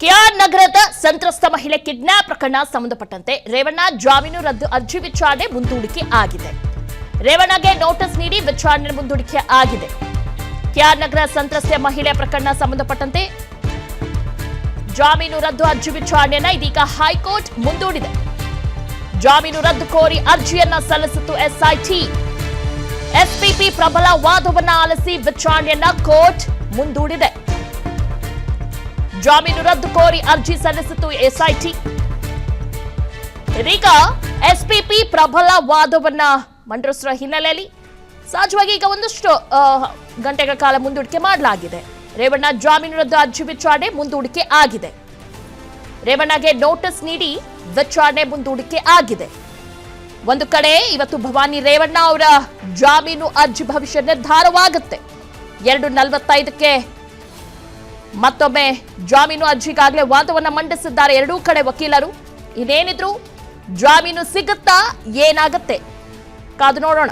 K R ನಗರದ ಸಂತ್ರಸ್ತ ಮಹಿಳೆ ಕಿಡ್ನಾಪ್ ಪ್ರಕರಣ ಸಂಬಂಧಪಟ್ಟಂತೆ ರೇವಣ್ಣ ಜಾಮೀನು ರದ್ದು ಅರ್ಜಿ ವಿಚಾರಣೆ ಮುಂದೂಡಿಕೆ ಆಗಿದೆ. ರೇವಣ್ಣಗೆ ನೋಟಿಸ್ ನೀಡಿ ವಿಚಾರಣೆ ಮುಂದೂಡಿಕೆ ಆಗಿದೆ. ಕೆಆರ್ ನಗರ ಸಂತ್ರಸ್ತ ಮಹಿಳೆ ಪ್ರಕರಣ ಸಂಬಂಧಪಟ್ಟಂತೆ ಜಾಮೀನು ರದ್ದು ಅರ್ಜಿ ವಿಚಾರಣೆಯನ್ನ ಇದೀಗ ಹೈಕೋರ್ಟ್ ಮುಂದೂಡಿದೆ. ಜಾಮೀನು ರದ್ದು ಕೋರಿ ಅರ್ಜಿಯನ್ನ ಸಲ್ಲಿಸಿತು ಎಸ್ಐಟಿ. ಎಸ್ಪಿಪಿ ಪ್ರಬಲ ವಾದವನ್ನ ಆಲಿಸಿ ವಿಚಾರಣೆಯನ್ನ ಕೋರ್ಟ್ ಮುಂದೂಡಿದೆ. ಜಾಮೀನು ರದ್ದು ಕೋರಿ ಅರ್ಜಿ ಸಲ್ಲಿಸಿತು ಎಸ್ಐಟಿ. ಇದೀಗ ಎಸ್ಪಿಪಿ ಪ್ರಬಲ ವಾದವನ್ನ ಮಂಡಿಸಿರುವ ಹಿನ್ನೆಲೆಯಲ್ಲಿ ಸಹಜವಾಗಿ ಈಗ ಒಂದಷ್ಟು ಗಂಟೆಗಳ ಕಾಲ ಮುಂದೂಡಿಕೆ ಮಾಡಲಾಗಿದೆ. ರೇವಣ್ಣ ಜಾಮೀನು ರದ್ದು ಅರ್ಜಿ ವಿಚಾರಣೆ ಮುಂದೂಡಿಕೆ ಆಗಿದೆ. ರೇವಣ್ಣಗೆ ನೋಟಿಸ್ ನೀಡಿ ವಿಚಾರಣೆ ಮುಂದೂಡಿಕೆ ಆಗಿದೆ. ಒಂದು ಕಡೆ ಇವತ್ತು ಭವಾನಿ ರೇವಣ್ಣ ಅವರ ಜಾಮೀನು ಅರ್ಜಿ ಭವಿಷ್ಯ ನಿರ್ಧಾರವಾಗುತ್ತೆ. 2:45ಕ್ಕೆ ಮತ್ತೊಮ್ಮೆ ಜಾಮೀನು ಅರ್ಜಿಗಾಗಲೇ ವಾದವನ್ನ ಮಂಡಿಸಿದ್ದಾರೆ ಎರಡೂ ಕಡೆ ವಕೀಲರು. ಇದೇನಿದ್ರು ಜಾಮೀನು ಸಿಗುತ್ತಾ, ಏನಾಗುತ್ತೆ ಕಾದು ನೋಡೋಣ.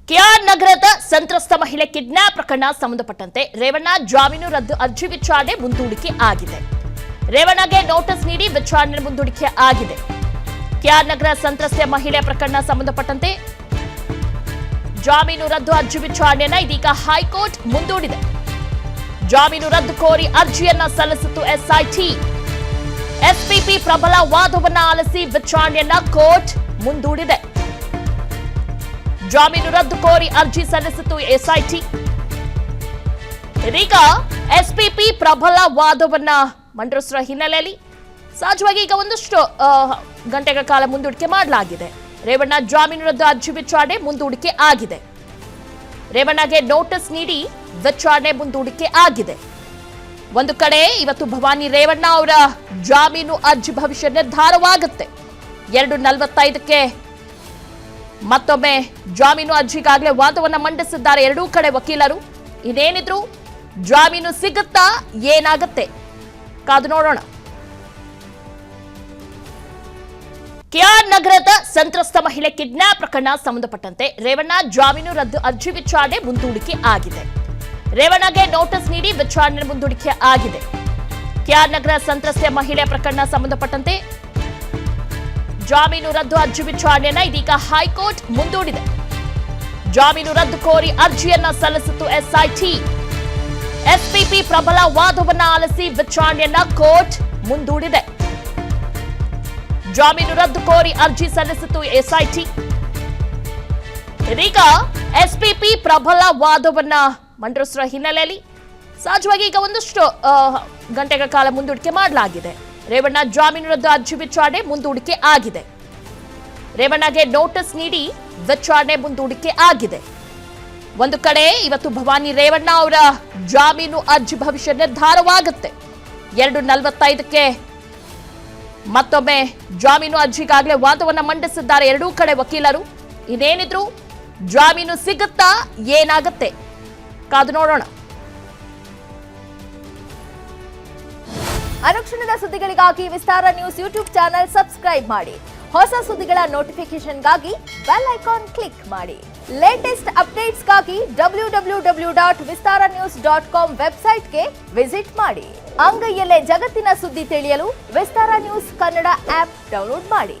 ಕೆಆರ್ ನಗರದ ಸಂತ್ರಸ್ತ ಮಹಿಳೆ ಕಿಡ್ನಾಪ್ ಪ್ರಕರಣ ಸಂಬಂಧಪಟ್ಟಂತೆ ರೇವಣ್ಣ ಜಾಮೀನು ರದ್ದು ಅರ್ಜಿ ವಿಚಾರಣೆ ಮುಂದೂಡಿಕೆ ಆಗಿದೆ. ರೇವಣ್ಣಗೆ ನೋಟಿಸ್ ನೀಡಿ ವಿಚಾರಣೆ ಮುಂದೂಡಿಕೆ ಆಗಿದೆ. ಕೆಆರ್ ನಗರ ಸಂತ್ರಸ್ತ ಮಹಿಳೆ ಪ್ರಕರಣ ಸಂಬಂಧಪಟ್ಟಂತೆ ಜಾಮೀನು ರದ್ದು ಅರ್ಜಿ ವಿಚಾರಣೆಯನ್ನ ಇದೀಗ ಹೈಕೋರ್ಟ್ ಮುಂದೂಡಿದೆ. ಜಾಮೀನು ರದ್ದು ಕೋರಿ ಅರ್ಜಿಯನ್ನ ಸಲ್ಲಿಸಿತು ಎಸ್ಐಟಿ. ಎಸ್ಪಿಪಿ ಪ್ರಬಲ ವಾದವನ್ನ ಆಲಿಸಿ ವಿಚಾರಣೆಯನ್ನ ಕೋರ್ಟ್ ಮುಂದೂಡಿದೆ. ಜಾಮೀನು ರದ್ದು ಕೋರಿ ಅರ್ಜಿ ಸಲ್ಲಿಸಿತು ಎಸ್ಐಟಿ. ಇದೀಗ ಎಸ್ಪಿಪಿ ಪ್ರಬಲ ವಾದವನ್ನ ಮಂಡಿಸಿರುವ ಹಿನ್ನೆಲೆಯಲ್ಲಿ ಸಹಜವಾಗಿ ಈಗ ಒಂದಷ್ಟು ಗಂಟೆಗಳ ಕಾಲ ಮುಂದೂಡಿಕೆ ಮಾಡಲಾಗಿದೆ. ರೇವಣ್ಣ ಜಾಮೀನು ರದ್ದು ಅರ್ಜಿ ವಿಚಾರಣೆ ಮುಂದೂಡಿಕೆ ಆಗಿದೆ. ರೇವಣ್ಣಗೆ ನೋಟಿಸ್ ನೀಡಿ ವಿಚಾರಣೆ ಮುಂದೂಡಿಕೆ ಆಗಿದೆ. ಒಂದು ಕಡೆ ಇವತ್ತು ಭವಾನಿ ರೇವಣ್ಣ ಅವರ ಜಾಮೀನು ಅರ್ಜಿ ಭವಿಷ್ಯ ನಿರ್ಧಾರವಾಗುತ್ತೆ. 2:45ಕ್ಕೆ ಮತ್ತೊಮ್ಮೆ ಜಾಮೀನು ಅರ್ಜಿಗಾಗಲೇ ವಾದವನ್ನ ಮಂಡಿಸಿದ್ದಾರೆ ಎರಡೂ ಕಡೆ ವಕೀಲರು. ಇದೇನಿದ್ರು ಜಾಮೀನು ಸಿಗುತ್ತಾ, ಏನಾಗುತ್ತೆ ಕಾದು ನೋಡೋಣ. ಕೆಆರ್ ನಗರದ ಸಂತ್ರಸ್ತ ಮಹಿಳೆ ಕಿಡ್ನಾಪ್ ಪ್ರಕರಣ ಸಂಬಂಧಪಟ್ಟಂತೆ ರೇವಣ್ಣ ಜಾಮೀನು ರದ್ದು ಅರ್ಜಿ ವಿಚಾರಣೆ ಮುಂದೂಡಿಕೆ ಆಗಿದೆ. ರೇವಣ್ಣಗೆ ನೋಟಿಸ್ ನೀಡಿ ವಿಚಾರಣೆ ಮುಂದೂಡಿಕೆ ಆಗಿದೆ. ಕೆಆರ್ ನಗರ ಸಂತ್ರಸ್ತ ಮಹಿಳೆ ಪ್ರಕರಣ ಸಂಬಂಧಪಟ್ಟಂತೆ ಜಾಮೀನು ರದ್ದು ಅರ್ಜಿ ವಿಚಾರಣೆಯನ್ನ ಇದೀಗ ಹೈಕೋರ್ಟ್ ಮುಂದೂಡಿದೆ. ಜಾಮೀನು ರದ್ದು ಕೋರಿ ಅರ್ಜಿಯನ್ನ ಸಲ್ಲಿಸಿತು ಎಸ್ಐಟಿ. ಎಸ್ಪಿಪಿ ಪ್ರಬಲ ವಾದವನ್ನ ಆಲಿಸಿ ವಿಚಾರಣೆಯನ್ನ ಕೋರ್ಟ್ ಮುಂದೂಡಿದೆ. ಜಾಮೀನು ರದ್ದು ಕೋರಿ ಅರ್ಜಿ ಸಲ್ಲಿಸಿತು ಎಸ್ಐಟಿ. ಇದೀಗ ಎಸ್ಪಿಪಿ ಪ್ರಬಲ ವಾದವನ್ನ ಮಂಡಿಸಿರುವ ಹಿನ್ನೆಲೆಯಲ್ಲಿ ಸಹಜವಾಗಿ ಈಗ ಒಂದಷ್ಟು ಗಂಟೆಗಳ ಕಾಲ ಮುಂದೂಡಿಕೆ ಮಾಡಲಾಗಿದೆ. ರೇವಣ್ಣ ಜಾಮೀನು ರದ್ದು ಅರ್ಜಿ ವಿಚಾರಣೆ ಮುಂದೂಡಿಕೆ ಆಗಿದೆ. ರೇವಣ್ಣಗೆ ನೋಟಿಸ್ ನೀಡಿ ವಿಚಾರಣೆ ಮುಂದೂಡಿಕೆ ಆಗಿದೆ. ಒಂದು ಕಡೆ ಇವತ್ತು ಭವಾನಿ ರೇವಣ್ಣ ಅವರ ಜಾಮೀನು ಅರ್ಜಿ ಭವಿಷ್ಯ ನಿರ್ಧಾರವಾಗುತ್ತೆ. 2:45ಕ್ಕೆ ಮತ್ತೊಮ್ಮೆ ಜಾಮೀನು ಅರ್ಜಿಗಾಗಲೇ ವಾದವನ್ನ ಮಂಡಿಸಿದ್ದಾರೆ ಎರಡೂ ಕಡೆ ವಕೀಲರು. ಇದೇನಿದ್ರು ಜಾಮೀನು ಸಿಗುತ್ತಾ, ಏನಾಗುತ್ತೆ ಕಾದು ನೋಡೋಣ. ಅನುಕ್ಷಣದ ಸುದ್ದಿಗಳಿಗಾಗಿ ವಿಸ್ತಾರ ನ್ಯೂಸ್ ಯೂಟ್ಯೂಬ್ ಚಾನೆಲ್ ಸಬ್ಸ್ಕ್ರೈಬ್ ಮಾಡಿ. ಹೊಸ ಸುದ್ದಿಗಳ ನೋಟಿಫಿಕೇಶನ್ಗಾಗಿ ಬೆಲ್ ಐಕಾನ್ ಕ್ಲಿಕ್ ಮಾಡಿ. ಲೇಟೆಸ್ಟ್ ಅಪ್ಡೇಟ್ಸ್ಗಾಗಿ www.vistaranews.com ವೆಬ್ಸೈಟ್ಗೆ ವಿಸಿಟ್ ಮಾಡಿ. ಅಂಗೈಯಲ್ಲೇ ಜಗತ್ತಿನ ಸುದ್ದಿ ತಿಳಿಯಲು ವಿಸ್ತಾರ ನ್ಯೂಸ್ ಕನ್ನಡ ಆಪ್ ಡೌನ್ಲೋಡ್ ಮಾಡಿ.